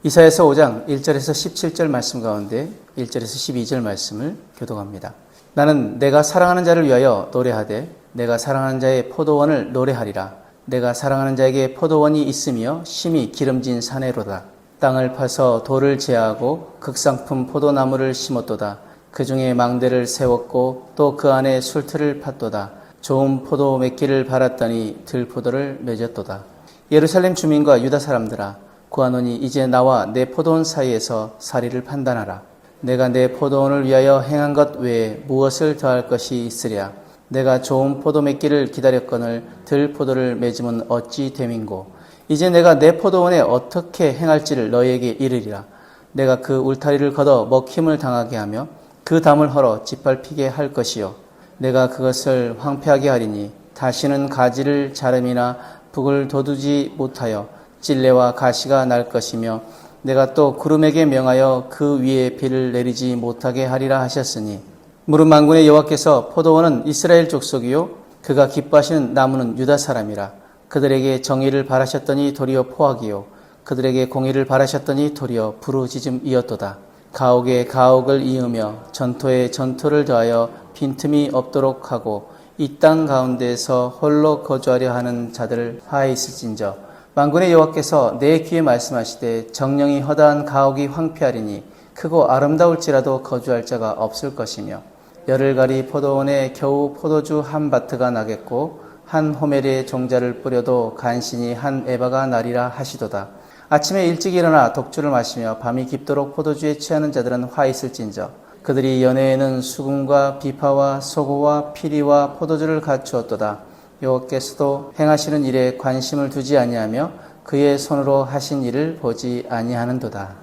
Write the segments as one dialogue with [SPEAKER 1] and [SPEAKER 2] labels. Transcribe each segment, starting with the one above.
[SPEAKER 1] 이사야서 5장 1절에서 17절 말씀 가운데 1절에서 12절 말씀을 교독합니다. 나는 내가 사랑하는 자를 위하여 노래하되 내가 사랑하는 자의 포도원을 노래하리라. 내가 사랑하는 자에게 포도원이 있으며 심히 기름진 사내로다. 땅을 파서 돌을 제하고 극상품 포도나무를 심었도다. 그 중에 망대를 세웠고 또 그 안에 술틀을 팠도다. 좋은 포도 맺기를 바랐더니 들포도를 맺었도다. 예루살렘 주민과 유다 사람들아, 구하노니 이제 나와 내 포도원 사이에서 사리를 판단하라. 내가 내 포도원을 위하여 행한 것 외에 무엇을 더할 것이 있으랴. 내가 좋은 포도 맺기를 기다렸거늘 들포도를 맺음은 어찌 됨인고. 이제 내가 내 포도원에 어떻게 행할지를 너희에게 이르리라. 내가 그 울타리를 걷어 먹힘을 당하게 하며 그 담을 헐어 짓밟히게 할 것이요. 내가 그것을 황폐하게 하리니 다시는 가지를 자름이나 북을 돋우지 못하여 찔레와 가시가 날 것이며 내가 또 구름에게 명하여 그 위에 비를 내리지 못하게 하리라 하셨으니 무릇 만군의 여호와께서 포도원은 이스라엘 족속이요 그가 기뻐하시는 나무는 유다 사람이라. 그들에게 정의를 바라셨더니 도리어 포악이요 그들에게 공의를 바라셨더니 도리어 부르짖음이었도다. 가옥에 가옥을 이으며 전토에 전토를 더하여 빈틈이 없도록 하고 이 땅 가운데에서 홀로 거주하려 하는 자들을 하에 있을진저 만군의 여호와께서 내 귀에 말씀하시되 정령이 허다한 가옥이 황폐하리니 크고 아름다울지라도 거주할 자가 없을 것이며 열을 가리 포도원에 겨우 포도주 한 바트가 나겠고 한 호멜에 종자를 뿌려도 간신히 한 에바가 나리라 하시도다. 아침에 일찍 일어나 독주를 마시며 밤이 깊도록 포도주에 취하는 자들은 화 있을진저 그들이 연회에는 수금과 비파와 소고와 피리와 포도주를 갖추었도다. 여호와께서도 행하시는 일에 관심을 두지 아니하며 그의 손으로 하신 일을 보지 아니하는도다.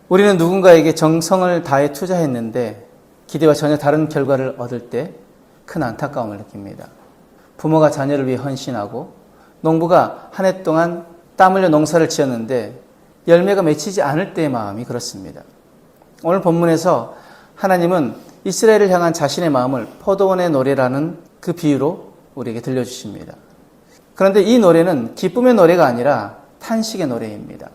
[SPEAKER 1] 우리는 누군가에게 정성을 다해 투자했는데 기대와 전혀 다른 결과를 얻을 때 큰 안타까움을 느낍니다. 부모가 자녀를 위해 헌신하고 농부가 한 해 동안 땀 흘려 농사를 지었는데 열매가 맺히지 않을 때의 마음이 그렇습니다. 오늘 본문에서 하나님은 이스라엘을 향한 자신의 마음을 포도원의 노래라는 그 비유로 우리에게 들려주십니다. 그런데 이 노래는 기쁨의 노래가 아니라 탄식의 노래입니다.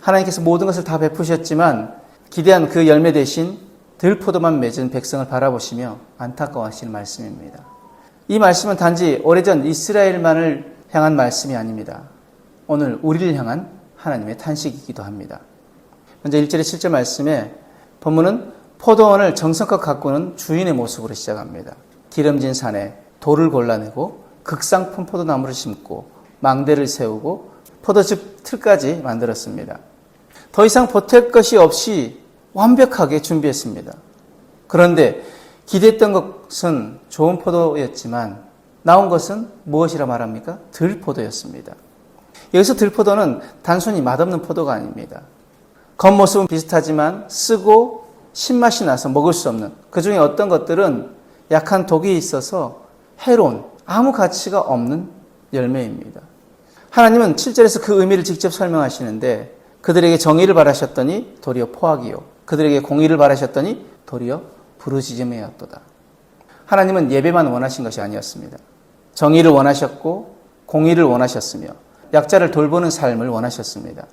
[SPEAKER 1] 하나님께서 모든 것을 다 베푸셨지만 기대한 그 열매 대신 들포도만 맺은 백성을 바라보시며 안타까워하시는 말씀입니다. 이 말씀은 단지 오래전 이스라엘만을 향한 말씀이 아닙니다. 오늘 우리를 향한 하나님의 탄식이기도 합니다. 먼저 1절의 7절 말씀에 본문은 포도원을 정성껏 가꾸는 주인의 모습으로 시작합니다. 기름진 산에 돌을 골라내고 극상품 포도나무를 심고 망대를 세우고 포도즙 틀까지 만들었습니다. 더 이상 보탤 것이 없이 완벽하게 준비했습니다. 그런데 기대했던 것은 좋은 포도였지만 나온 것은 무엇이라 말합니까? 들포도였습니다. 여기서 들포도는 단순히 맛없는 포도가 아닙니다. 겉모습은 비슷하지만 쓰고 신맛이 나서 먹을 수 없는, 그 중에 어떤 것들은 약한 독이 있어서 해로운, 아무 가치가 없는 열매입니다. 하나님은 7절에서 그 의미를 직접 설명하시는데 그들에게 정의를 바라셨더니 도리어 포악이요 그들에게 공의를 바라셨더니 도리어 부르짖음이었도다. 하나님은 예배만 원하신 것이 아니었습니다. 정의를 원하셨고 공의를 원하셨으며 약자를 돌보는 삶을 원하셨습니다.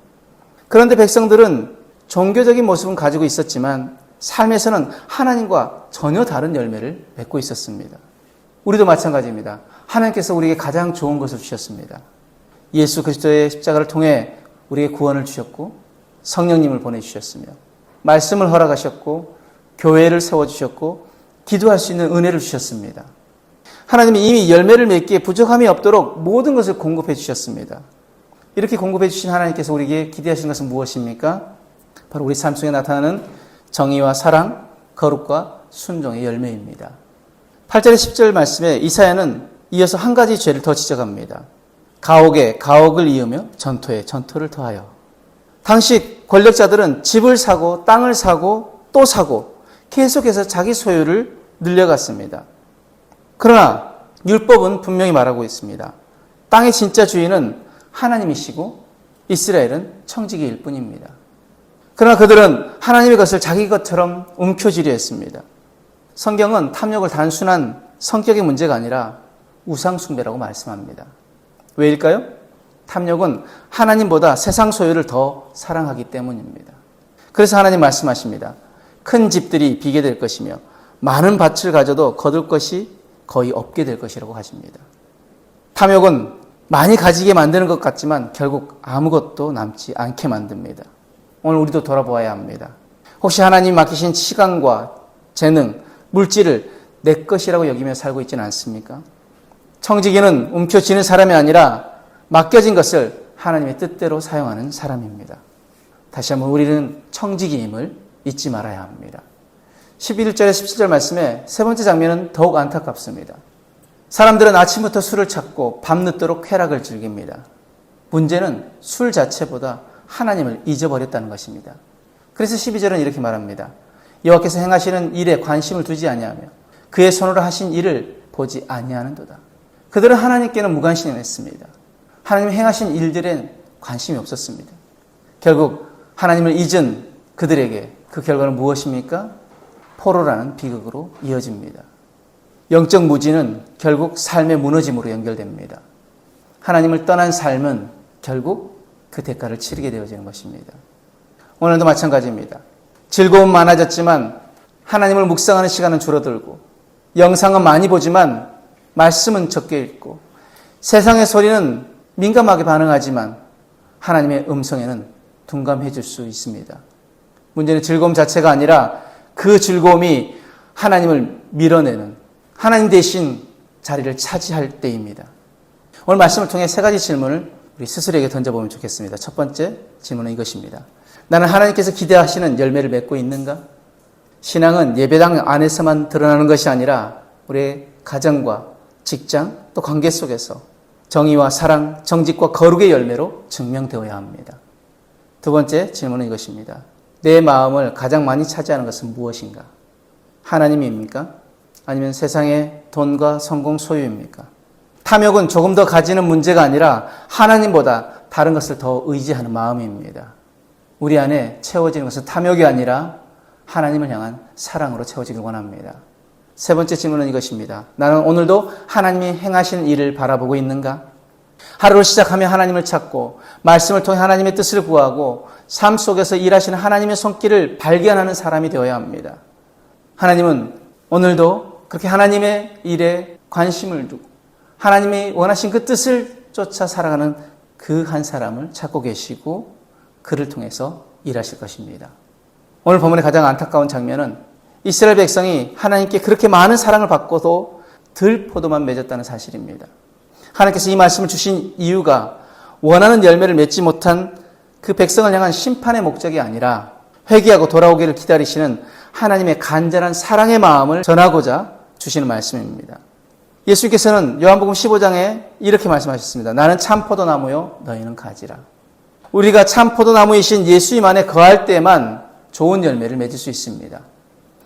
[SPEAKER 1] 그런데 백성들은 종교적인 모습은 가지고 있었지만 삶에서는 하나님과 전혀 다른 열매를 맺고 있었습니다. 우리도 마찬가지입니다. 하나님께서 우리에게 가장 좋은 것을 주셨습니다. 예수 그리스도의 십자가를 통해 우리에게 구원을 주셨고 성령님을 보내주셨으며 말씀을 허락하셨고 교회를 세워주셨고 기도할 수 있는 은혜를 주셨습니다. 하나님이 이미 열매를 맺기에 부족함이 없도록 모든 것을 공급해 주셨습니다. 이렇게 공급해 주신 하나님께서 우리에게 기대하시는 것은 무엇입니까? 바로 우리 삶 속에 나타나는 정의와 사랑, 거룩과 순종의 열매입니다. 8절의 10절 말씀에 이사야는 이어서 한 가지 죄를 더 지적합니다. 가옥에 가옥을 이으며 전토에 전토를 더하여. 당시 권력자들은 집을 사고 땅을 사고 또 사고 계속해서 자기 소유를 늘려갔습니다. 그러나 율법은 분명히 말하고 있습니다. 땅의 진짜 주인은 하나님이시고 이스라엘은 청지기일 뿐입니다. 그러나 그들은 하나님의 것을 자기 것처럼 움켜쥐려 했습니다. 성경은 탐욕을 단순한 성격의 문제가 아니라 우상 숭배라고 말씀합니다. 왜일까요? 탐욕은 하나님보다 세상 소유를 더 사랑하기 때문입니다. 그래서 하나님 말씀하십니다. 큰 집들이 비게 될 것이며 많은 밭을 가져도 거둘 것이 거의 없게 될 것이라고 하십니다. 탐욕은 많이 가지게 만드는 것 같지만 결국 아무것도 남지 않게 만듭니다. 오늘 우리도 돌아보아야 합니다. 혹시 하나님 맡기신 시간과 재능, 물질을 내 것이라고 여기며 살고 있지는 않습니까? 청지기는 움켜쥐는 사람이 아니라 맡겨진 것을 하나님의 뜻대로 사용하는 사람입니다. 다시 한번 우리는 청지기임을 잊지 말아야 합니다. 11절에 17절 말씀에 세 번째 장면은 더욱 안타깝습니다. 사람들은 아침부터 술을 찾고 밤늦도록 쾌락을 즐깁니다. 문제는 술 자체보다 하나님을 잊어버렸다는 것입니다. 그래서 12절은 이렇게 말합니다. 여호와께서 행하시는 일에 관심을 두지 아니하며 그의 손으로 하신 일을 보지 아니하는도다. 그들은 하나님께는 무관심했습니다. 하나님 행하신 일들엔 관심이 없었습니다. 결국 하나님을 잊은 그들에게 그 결과는 무엇입니까? 포로라는 비극으로 이어집니다. 영적 무지는 결국 삶의 무너짐으로 연결됩니다. 하나님을 떠난 삶은 결국 그 대가를 치르게 되어지는 것입니다. 오늘도 마찬가지입니다. 즐거움 많아졌지만 하나님을 묵상하는 시간은 줄어들고 영상은 많이 보지만 말씀은 적게 읽고 세상의 소리는 민감하게 반응하지만 하나님의 음성에는 둔감해 줄 수 있습니다. 문제는 즐거움 자체가 아니라 그 즐거움이 하나님을 밀어내는 하나님 대신 자리를 차지할 때입니다. 오늘 말씀을 통해 세 가지 질문을 우리 스스로에게 던져보면 좋겠습니다. 첫 번째 질문은 이것입니다. 나는 하나님께서 기대하시는 열매를 맺고 있는가? 신앙은 예배당 안에서만 드러나는 것이 아니라 우리의 가정과 직장 또 관계 속에서 정의와 사랑, 정직과 거룩의 열매로 증명되어야 합니다. 두 번째 질문은 이것입니다. 내 마음을 가장 많이 차지하는 것은 무엇인가? 하나님입니까? 아니면 세상의 돈과 성공 소유입니까? 탐욕은 조금 더 가지는 문제가 아니라 하나님보다 다른 것을 더 의지하는 마음입니다. 우리 안에 채워지는 것은 탐욕이 아니라 하나님을 향한 사랑으로 채워지길 원합니다. 세 번째 질문은 이것입니다. 나는 오늘도 하나님이 행하시는 일을 바라보고 있는가? 하루를 시작하며 하나님을 찾고 말씀을 통해 하나님의 뜻을 구하고 삶 속에서 일하시는 하나님의 손길을 발견하는 사람이 되어야 합니다. 하나님은 오늘도 그렇게 하나님의 일에 관심을 두고 하나님이 원하신 그 뜻을 쫓아 살아가는 그 한 사람을 찾고 계시고 그를 통해서 일하실 것입니다. 오늘 본문의 가장 안타까운 장면은 이스라엘 백성이 하나님께 그렇게 많은 사랑을 받고도 들포도만 맺었다는 사실입니다. 하나님께서 이 말씀을 주신 이유가 원하는 열매를 맺지 못한 그 백성을 향한 심판의 목적이 아니라 회개하고 돌아오기를 기다리시는 하나님의 간절한 사랑의 마음을 전하고자 주시는 말씀입니다. 예수님께서는 요한복음 15장에 이렇게 말씀하셨습니다. 나는 참 포도나무요 너희는 가지라. 우리가 참 포도나무이신 예수님 안에 거할 때만 좋은 열매를 맺을 수 있습니다.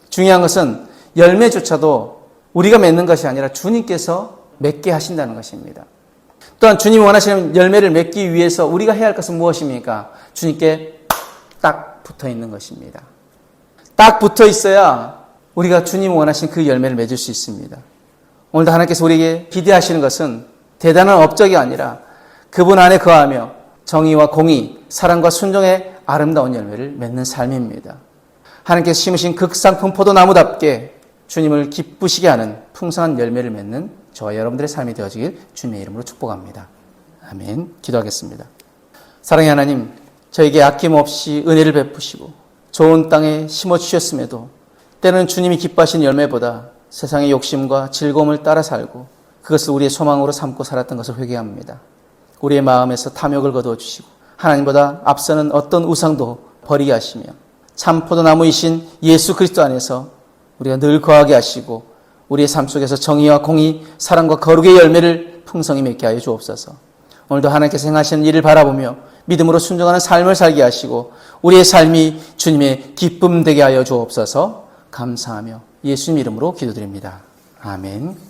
[SPEAKER 1] 중요한 것은 열매조차도 우리가 맺는 것이 아니라 주님께서 맺게 하신다는 것입니다. 또한 주님이 원하시는 열매를 맺기 위해서 우리가 해야 할 것은 무엇입니까? 주님께 딱 붙어 있는 것입니다. 딱 붙어 있어야 우리가 주님이 원하신 그 열매를 맺을 수 있습니다. 오늘도 하나님께서 우리에게 기대하시는 것은 대단한 업적이 아니라 그분 안에 거하며 정의와 공의, 사랑과 순종의 아름다운 열매를 맺는 삶입니다. 하나님께서 심으신 극상품 포도나무답게 주님을 기쁘시게 하는 풍성한 열매를 맺는 저와 여러분들의 삶이 되어지길 주님의 이름으로 축복합니다. 아멘. 기도하겠습니다. 사랑의 하나님, 저에게 아낌없이 은혜를 베푸시고 좋은 땅에 심어주셨음에도 때로는 주님이 기뻐하시는 열매보다 세상의 욕심과 즐거움을 따라 살고 그것을 우리의 소망으로 삼고 살았던 것을 회개합니다. 우리의 마음에서 탐욕을 거두어주시고 하나님보다 앞서는 어떤 우상도 버리게 하시며 참 포도나무이신 예수 그리스도 안에서 우리가 늘 거하게 하시고 우리의 삶 속에서 정의와 공의, 사랑과 거룩의 열매를 풍성히 맺게 하여 주옵소서. 오늘도 하나님께서 행하시는 일을 바라보며 믿음으로 순종하는 삶을 살게 하시고 우리의 삶이 주님의 기쁨 되게 하여 주옵소서. 감사하며 예수님 이름으로 기도드립니다. 아멘.